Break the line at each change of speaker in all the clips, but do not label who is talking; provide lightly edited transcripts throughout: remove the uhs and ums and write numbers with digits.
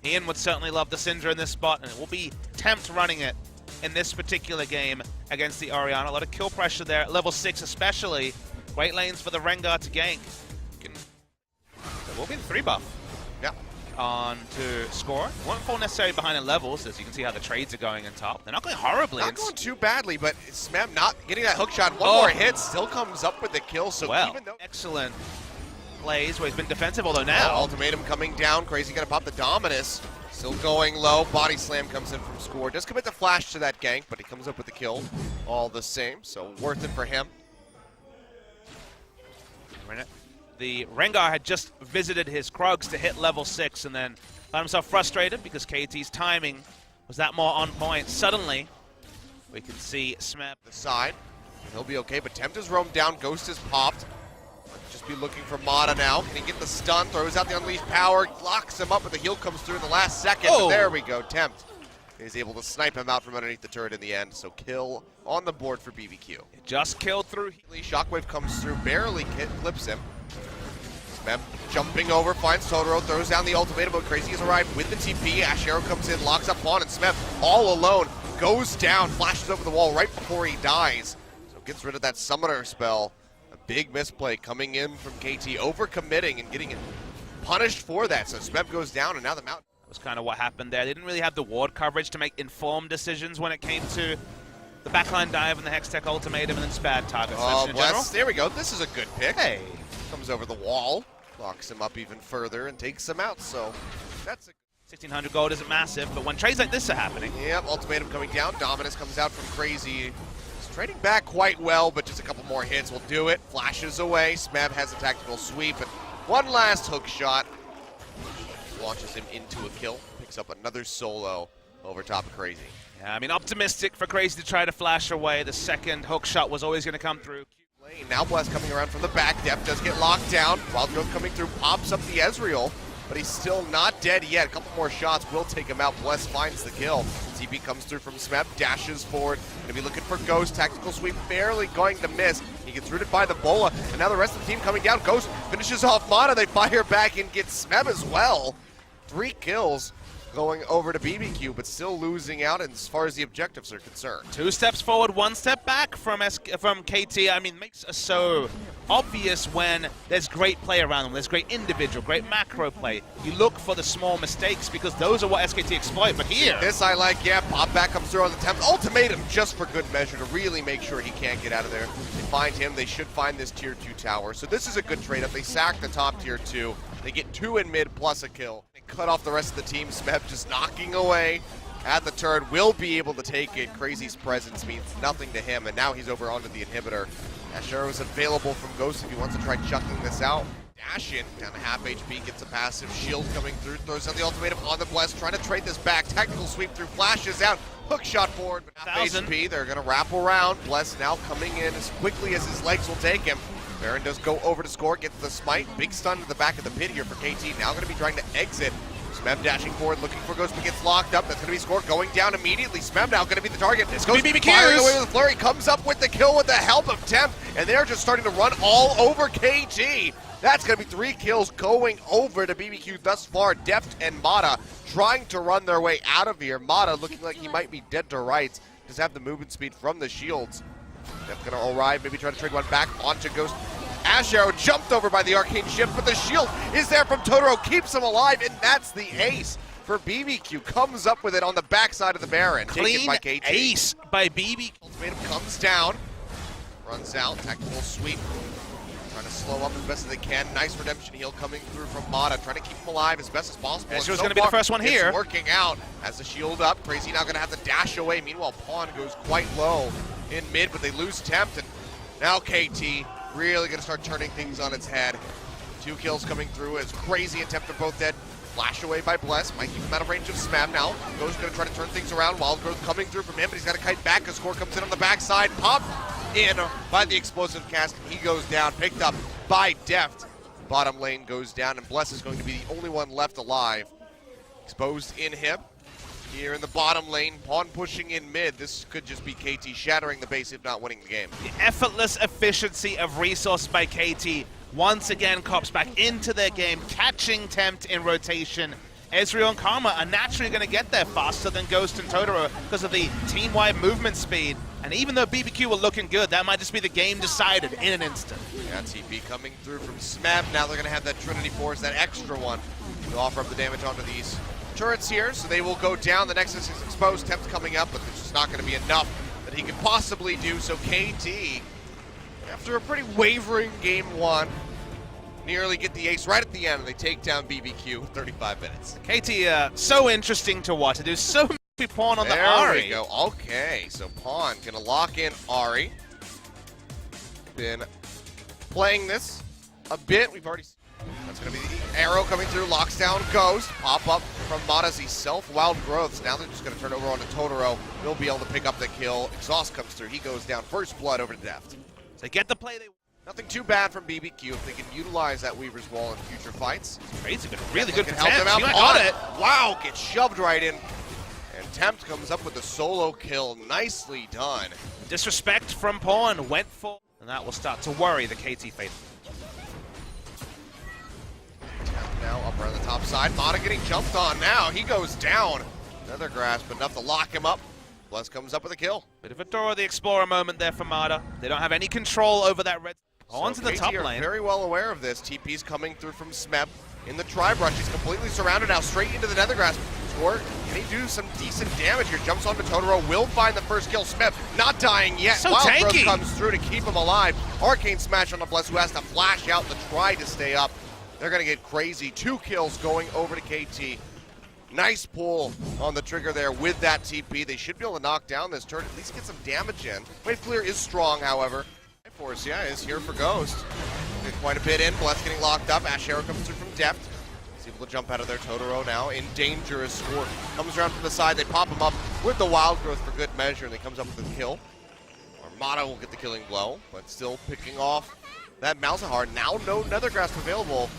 Ian would certainly love the Syndra in this spot, and it will be Tempt running it in this particular game against the Orianna. A lot of kill pressure there at level 6 especially. Great lanes for the Rengar to gank. There will be the 3 buff.
Yeah.
On to score. Won't fall necessarily behind in levels, as you can see how the trades are going in top. They're not going horribly.
Not going too badly, but Smeb not getting that hook shot. One more hit, still comes up with the kill. So even though
excellent plays where he's been defensive, although now
ultimatum coming down. Crazy gonna pop the Dominus. Still going low. Body slam comes in from Score. Does commit the flash to that gank, but he comes up with the kill all the same. So worth it for him.
The Rengar had just visited his Krugs to hit level 6 and then found himself frustrated because KT's timing was that more on point. Suddenly, we can see Smeb.
The side. He'll be okay, but Tempt is roamed down. Ghost is popped. Just be looking for Mata now. Can he get the stun? Throws out the unleashed power. Locks him up, but the heal comes through in the last second.
Oh.
There we go. Tempt is able to snipe him out from underneath the turret in the end. So kill on the board for BBQ.
It just killed through.
Shockwave comes through, barely clips him. Smeb jumping over, finds Totoro, throws down the ultimatum, but Crazy has arrived with the TP. Ash Arrow comes in, locks up Pawn, and Smeb all alone goes down, flashes over the wall right before he dies. So gets rid of that summoner spell. A big misplay coming in from KT, overcommitting and getting punished for that. So Smeb goes down, and now the Mountain.
That was kind of what happened there. They didn't really have the ward coverage to make informed decisions when it came to the backline dive and the Hextech ultimatum and then spad target selection in general.
There we go. This is a good pick.
Hey.
Comes over the wall, locks him up even further, and takes him out. So that's a
1,600 gold isn't massive, but when trades like this are happening.
Yep, ultimatum coming down. Dominus comes out from Crazy. He's trading back quite well, but just a couple more hits will do it. Flashes away. Smeb has a tactical sweep, and one last hook shot. Launches him into a kill. Picks up another solo over top of Crazy.
Yeah, I mean, optimistic for Crazy to try to flash away. The second hook shot was always going to come through.
Now Bless coming around from the back. Depth does get locked down. Wild Growth coming through, pops up the Ezreal, but he's still not dead yet. A couple more shots will take him out. Bless finds the kill. TP comes through from Smeb, dashes forward. Gonna be looking for Ghost. Tactical sweep, barely going to miss. He gets rooted by the Bola, and now the rest of the team coming down. Ghost finishes off Mana. They fire back and get Smeb as well. 3 kills going over to BBQ, but still losing out as far as the objectives are concerned.
2 steps forward, 1 step back from KT. I mean, makes it so obvious when there's great play around them. There's great individual, great macro play. You look for the small mistakes because those are what SKT exploit. But here,
this I like. Yeah, pop back comes through on the Tempt. Ultimatum just for good measure to really make sure he can't get out of there. They find him. They should find this tier 2 tower. So this is a good trade up. They sack the top tier 2. They get 2 in mid plus a kill. They cut off the rest of the team. Smeb just knocking away at the turret. Will be able to take it. Crazy's presence means nothing to him, and now he's over onto the inhibitor. Ash Arrow is available from Ghost if he wants to try chucking this out. Dash in, down to half HP, gets a passive shield coming through, throws out the ultimatum on the Bless, trying to trade this back. Tactical sweep through, flashes out, hook shot forward, but half HP. They're gonna wrap around. Bless now coming in as quickly as his legs will take him. Baron does go over to Score, gets the smite. Big stun to the back of the pit here for KT. Now going to be trying to exit. Smeb dashing forward, looking for Ghost, but gets locked up. That's going to be Score going down immediately. Smeb now going to be the target.
It's
Ghost
BBQs.
firing away with a flurry, comes up with the kill with the help of Tempt, and they're just starting to run all over KT. That's going to be 3 kills going over to BBQ thus far. Deft and Mata trying to run their way out of here. Mata looking like he might be dead to rights. Does have the movement speed from the shields. Deft going to arrive, maybe try to trade one back onto Ghost. Ash Arrow jumped over by the arcane shift, but the shield is there from Totoro, keeps him alive, and that's the ace for BBQ. Comes up with it on the backside of the Baron.
Clean
by KT.
ace by BBQ.
Ultimatum comes down, runs out, tactical sweep. Trying to slow up as best as they can. Nice redemption heal coming through from Mata, trying to keep him alive as best as possible.
This was going to be the first one here.
It's working out. Has the shield up. Crazy now going to have to dash away. Meanwhile, Pawn goes quite low in mid, but they lose Tempt, and now KT really going to start turning things on its head. 2 kills coming through as Crazy and Tempt are both dead. Flash away by Bless. Might keep him out of range of Smeb now. Ghost going to try to turn things around. Wild Growth coming through from him, but he's got to kite back. A Score comes in on the backside. Pop in by the explosive cast. He goes down. Picked up by Deft. Bottom lane goes down, and Bless is going to be the only one left alive. Exposed in him. Here in the bottom lane, Pawn pushing in mid. This could just be KT shattering the base, if not winning the game.
The effortless efficiency of resource by KT once again cops back into their game, catching Tempt in rotation, Ezreal and Karma are naturally going to get there faster than Ghost and Totoro because of the team-wide movement speed. And even though BBQ were looking good, that might just be the game decided in an instant.
Yeah, TP coming through from Smeb. Now they're going to have that Trinity Force, that extra one, to offer up the damage onto these turrets here. So they will go down. The Nexus is exposed. Temp's coming up, but there's just not going to be enough that he could possibly do. So KT, after a pretty wavering game one, nearly get the ace right at the end, and they take down BBQ 35 minutes.
KT, so interesting to watch. There's so many Pawn on the Ahri.
There we go. Okay, so Pawn gonna lock in Ahri. Been playing this a bit. We've already. That's gonna be the arrow coming through. Locks down Ghost. Pop up from Mata's self. Wild Growths. Now they're just gonna turn over onto Totoro. He'll be able to pick up the kill. Exhaust comes through. He goes down. First blood over to Deft.
They get the play they.
Nothing too bad from BBQ if they can utilize that Weaver's Wall in future fights.
Crazy, been really good
can
for
help them
Tempt.
out.
Got it.
Wow, gets shoved right in. And Tempt comes up with a solo kill. Nicely done.
Disrespect from Pawn went for, and that will start to worry the KT faithful.
Tempt now up around the top side. Mata getting jumped on now. He goes down. Another grasp, enough to lock him up. Bless comes up with a kill.
Bit of a Dora the Explorer moment there for Mata. They don't have any control over that red. On to the top lane.
Very well aware of this. TP's coming through from Smeb in the tri-brush. He's completely surrounded now, straight into the Nether Grasp. Score, can he do some decent damage here? Jumps onto Totoro, will find the first kill. Smeb not dying yet.
So
Wild
tanky.
Growth comes through to keep him alive. Arcane Smash on the Bless, who has to flash out to try to stay up. They're going to get crazy. 2 kills going over to KT. Nice pull on the trigger there with that TP. They should be able to knock down this turret, at least get some damage in. Wave clear is strong, however. Force, yeah, is here for Ghost. Get quite a bit in. Bless getting locked up. Ash Arrow comes through from depth. He's able to jump out of there. Totoro now in danger as Score comes around from the side. They pop him up with the Wild Growth for good measure, and he comes up with a kill. Armada will get the killing blow, but still picking off that Malzahar. Now no Nether Grasp available.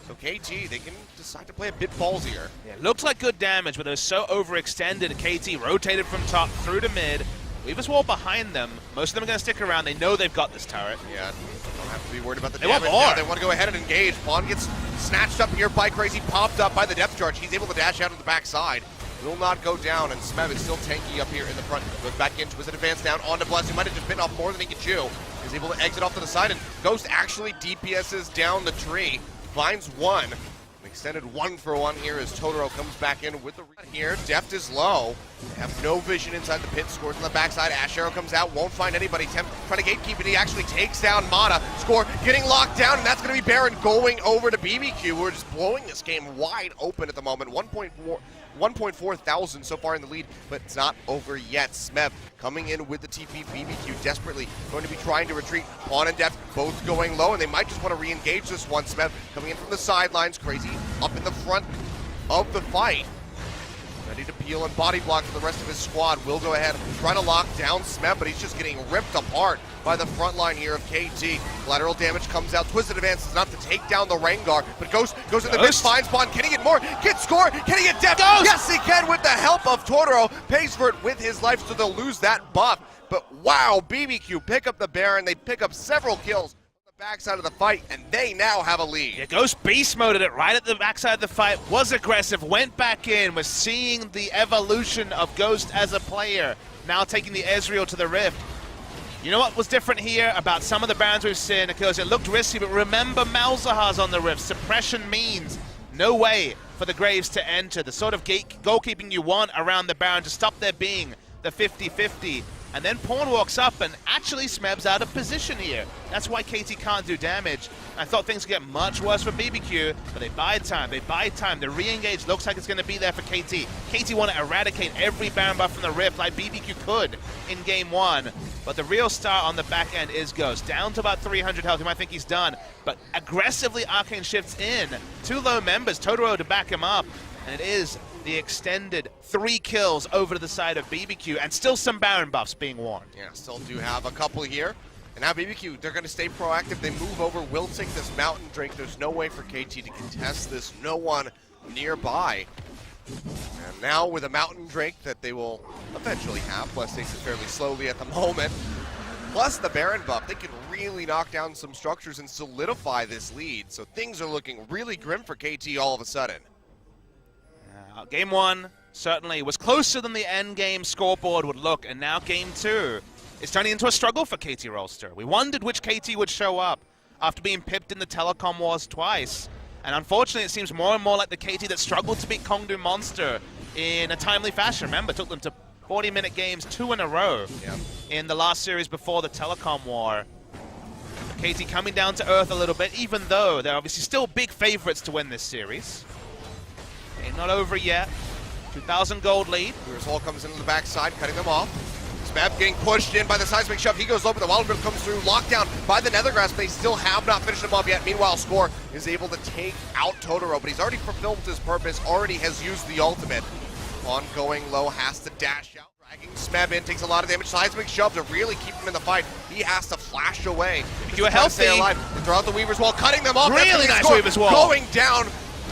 So KT, they can decide to play a bit ballsier.
Yeah, looks like good damage, but it was so overextended. KT rotated from top through to mid. Weaver's Wall behind them. Most of them are going to stick around. They know they've got this turret.
Yeah, don't have to be worried about the
They
damage.
want more.
Now they want to go ahead and engage. Pawn gets snatched up here by Crazy, popped up by the depth charge. He's able to dash out of the backside. Will not go down, and Smeb is still tanky up here in the front. Goes back in, Twisted Advance down onto Bless, who might have just bitten off more than he could chew. He's able to exit off to the side, and Ghost actually DPSs down the tree. Finds one. An extended 1-for-1 here as Totoro comes back in with the here. Deft is low. They have no vision inside the pit. Scores on the backside. Ash Arrow comes out. Won't find anybody. Tempt trying to gatekeep, and he actually takes down Mata. Score getting locked down, and that's going to be Baron going over to BBQ. We're just blowing this game wide open at the moment. 1.4 thousand so far in the lead, but it's not over yet. Smeb coming in with the TP. BBQ desperately going to be trying to retreat. Pawn and Deft both going low, and they might just want to re-engage this one. Smeb coming in from the sidelines. Crazy up in the front of the fight. Ready to peel and body block for the rest of his squad. Will go ahead and try to lock down Smeb, but he's just getting ripped apart by the front line here of KT. Lateral damage comes out. Twisted Advance is enough to take down the Rengar, but Ghost goes in the mid, finds Spawn. Can he get more? Get Score? Can he get Deft? Yes, he can with the help of Totoro. Pays for it with his life, so they'll lose that buff. But wow, BBQ pick up the Baron. They pick up several kills backside of the fight, and they now have a lead.
Yeah, Ghost beast moded it right at the backside of the fight, was aggressive, went back in, was seeing the evolution of Ghost as a player, now taking the Ezreal to the Rift. You know what was different here about some of the Barons we've seen? Because it looked risky, but remember Malzahar's on the Rift. Suppression means no way for the Graves to enter. The sort of goalkeeping you want around the Baron to stop there being the 50-50. And then Pawn walks up, and actually Smeb's out of position here. That's why KT can't do damage. I thought things would get much worse for BBQ, but they buy time, The re-engage looks like it's going to be there for KT. KT want to eradicate every Baron buff from the Rift like BBQ could in game one. But the real star on the back end is Ghost. Down to about 300 health, you might think he's done. But aggressively Arcane shifts in. 2 low members, Totoro to back him up. And it is the extended 3 kills over to the side of BBQ, and still some Baron buffs being worn.
Yeah, still do have a couple here. And now BBQ, they're going to stay proactive. They move over, will take this Mountain Drink. There's no way for KT to contest this. No one nearby. And now with a Mountain Drink that they will eventually have, Bless takes it fairly slowly at the moment, plus the Baron buff, they can really knock down some structures and solidify this lead. So things are looking really grim for KT all of a sudden.
Game 1 certainly was closer than the end game scoreboard would look, and now Game 2 is turning into a struggle for KT Rolster. We wondered which KT would show up after being pipped in the telecom wars twice, and unfortunately it seems more and more like the KT that struggled to beat Kongdu Monster in a timely fashion. Remember, took them to 40-minute games 2 in a row in the last series before the telecom war. KT coming down to earth a little bit, even though they're obviously still big favorites to win this series. Ain't not over yet. 2,000 gold lead.
Hall comes in on the backside, cutting them off. Smeb getting pushed in by the seismic shove. He goes low, but the Wild Grip comes through. Lockdown by the Nethergrass, but they still have not finished him off yet. Meanwhile, Score is able to take out Totoro, but he's already fulfilled his purpose, already has used the ultimate. On going low, has to dash out. Dragging Smeb in, takes a lot of damage. Seismic shove to really keep him in the fight. He has to flash away.
You a healthy.
Stay alive. They throw out the Weaver's Wall, cutting them off.
Really nice Weaver's Wall.
Going down.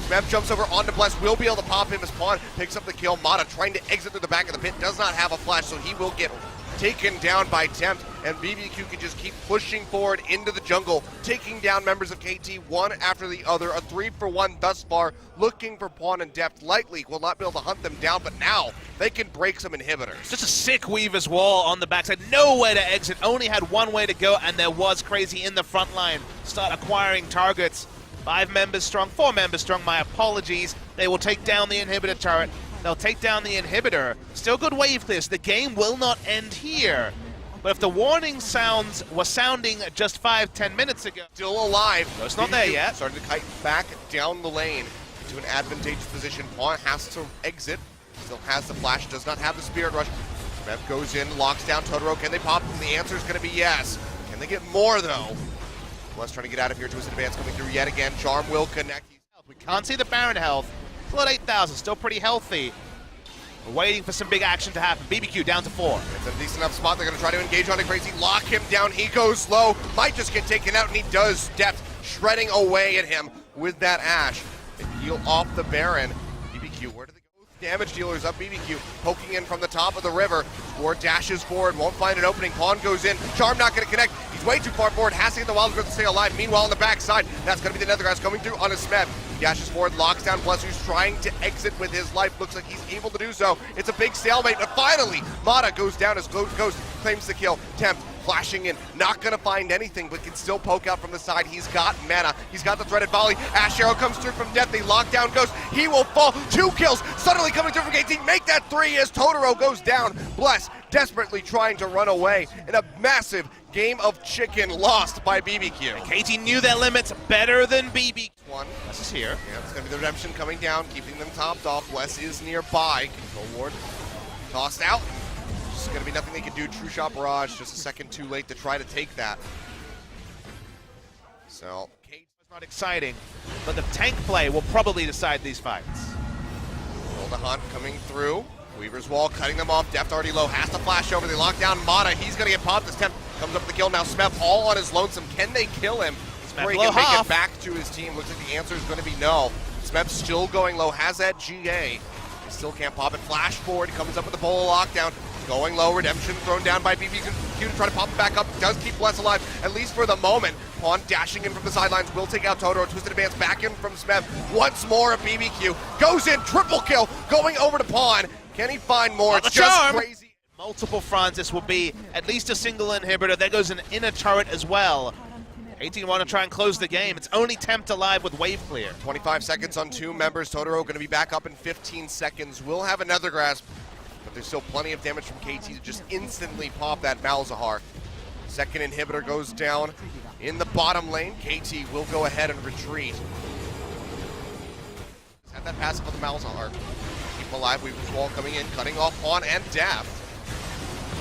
Smeb jumps over onto Bless, will be able to pop him as Pawn, picks up the kill. Mata trying to exit through the back of the pit, does not have a flash, so he will get taken down by Tempt, and BBQ can just keep pushing forward into the jungle, taking down members of KT one after the other. A 3-for-1 thus far, looking for Pawn and Depth. Likely will not be able to hunt them down, but now they can break some inhibitors.
Just a sick Weaver's Wall on the backside. No way to exit, only had one way to go, and there was Crazy in the front line. Start acquiring targets. 5 members strong, 4 members strong, my apologies. They will take down the inhibitor turret. They'll take down the inhibitor. Still good wave clear, so the game will not end here. But if the warning sounds was sounding just 5-10 minutes ago.
Still alive.
No, it's not there yet.
Starting to kite back down the lane to an advantageous position. Pawn has to exit. Still has the flash, does not have the Spirit Rush. Smeb goes in, locks down Totoro. Can they pop him? The answer is going to be yes. Can they get more, though? Bless trying to get out of here. Twisted Advance coming through yet again. Charm will connect.
We can't see the Baron health. Still at 8,000, still pretty healthy. We're waiting for some big action to happen. BBQ down to 4.
It's a decent enough spot. They're going to try to engage on the Crazy. Lock him down. He goes low. Might just get taken out, and he does. Depth shredding away at him with that Ash. They heal off the Baron. BBQ, where do they go? Damage dealers up. BBQ poking in from the top of the river. Score dashes forward, won't find an opening. Pawn goes in. Charm not going to connect. He's way too far forward. Has to get the Wild Grip to stay alive. Meanwhile, on the backside, that's going to be the Nethergrass coming through on his Smeb. Dashes forward, locks down Bless, who's trying to exit with his life. Looks like he's able to do so. It's a big stalemate, but finally, Mata goes down as Ghost claims the kill. Tempt flashing in, not gonna find anything, but can still poke out from the side. He's got mana, he's got the threaded volley. Ash Arrow comes through from Death, they lock down Ghost. He will fall, 2 kills, suddenly coming through from KT. Make that 3 as Totoro goes down. Bless desperately trying to run away in a massive game of chicken lost by BBQ.
KT knew their limits better than BBQ.
Bless
is here.
Yeah, it's going to be the redemption coming down, keeping them topped off. Bless is nearby. Control ward tossed out. Just going to be nothing they can do. True Shot Barrage, just a second too late to try to take that. So,
Kate was not exciting, but the tank play will probably decide these fights.
Roll the hunt coming through. Weaver's Wall cutting them off. Depth already low. Has to flash over. They lock down Mata. He's going to get popped. This Tempt comes up with the kill. Now Smeb all on his lonesome. Can they kill him? Before he can make it back to his team. Looks like the answer is going to be no. Smeb still going low. Has that GA. He still can't pop it. Flash forward. Comes up with the Bola lockdown. Going low. Redemption thrown down by BBQ to try to pop it back up. Does keep Bless alive, at least for the moment. Pawn dashing in from the sidelines. Will take out Totoro. Twisted Advance back in from Smeb. Once more at BBQ. Goes in. Triple kill. Going over to Pawn. Can he find more? It's just crazy.
Multiple fronts. This will be at least a single inhibitor. There goes an inner turret as well. 18 want to try and close the game. It's only Tempt alive with wave clear.
25 seconds on 2 members. Totoro going to be back up in 15 seconds. We'll have another grasp, but there's still plenty of damage from KT to just instantly pop that Malzahar. Second inhibitor goes down in the bottom lane. KT will go ahead and retreat. Had that passive on the Malzahar. Keep him alive. Weaver's Wall coming in, cutting off Pawn and Daft.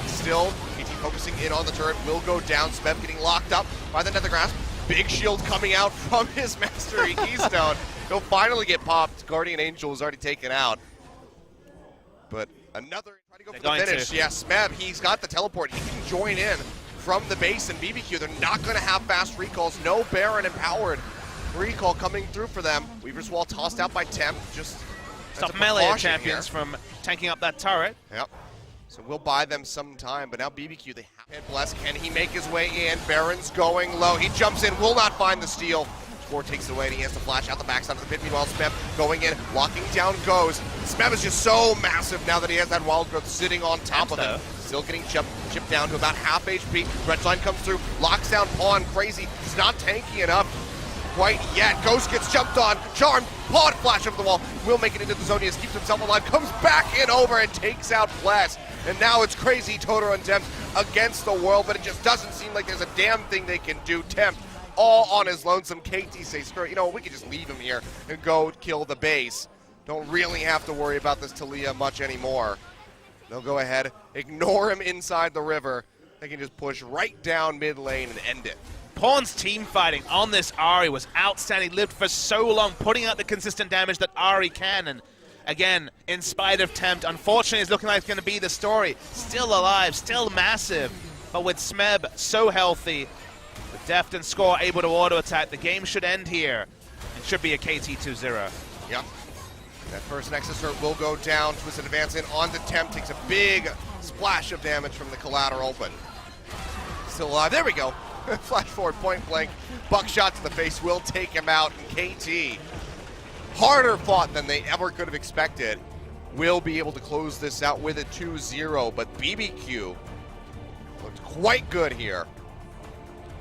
Still, KT focusing in on the turret, will go down. Smeb getting locked up by the Nethergrass. Big shield coming out from his Mastery Keystone. He'll finally get popped. Guardian Angel was already taken out. But another, try to go for the finish. Yeah, Smeb, he's got the teleport. He can join in from the base, and BBQ, they're not going to have fast recalls. No Baron empowered recall coming through for them. Weaver's Wall tossed out by Tempt. Just
stop melee champions from tanking up that turret.
Yep. So we'll buy them some time, but now BBQ, they have Bless. Can he make his way in? Baron's going low. He jumps in, will not find the steal. Flash4 takes it away, and he has to flash out the backside of the pit. Meanwhile, Smeb going in, locking down Goes. Smeb is just so massive now that he has that Wild Growth sitting on top of him. Still getting chipped down to about half HP. Redline comes through, locks down Pawn. Crazy, he's not tanky enough quite yet. Ghost gets jumped on, charmed, Pawn flash over the wall. Will make it into the zone, he keeps himself alive, comes back in over and takes out Bless. And now it's Crazy, Totoro, and Tempt against the world, but it just doesn't seem like there's a damn thing they can do. Tempt all on his lonesome. KT says, screw it, you know, we can just leave him here and go kill the base. Don't really have to worry about this Talia much anymore. They'll go ahead, ignore him inside the river. They can just push right down mid lane and end it.
Pawn's team fighting on this Ahri was outstanding. Lived for so long, putting out the consistent damage that Ahri can. And again, in spite of Tempt, unfortunately, it's looking like it's going to be the story. Still alive, still massive. But with Smeb so healthy, with Deft and Score able to auto-attack, the game should end here. It should be a KT 2-0.
Yep. That first Nexus Hurt will go down. Twisted advance in on the Tempt. Takes a big splash of damage from the collateral, but still alive. There we go. Flash forward, point blank. Buckshot to the face will take him out. And KT, harder fought than they ever could have expected, will be able to close this out with a 2-0. But BBQ looked quite good here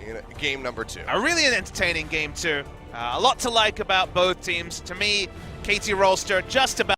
in game number 2.
A really entertaining game too. A lot to like about both teams. To me, KT Rolster just about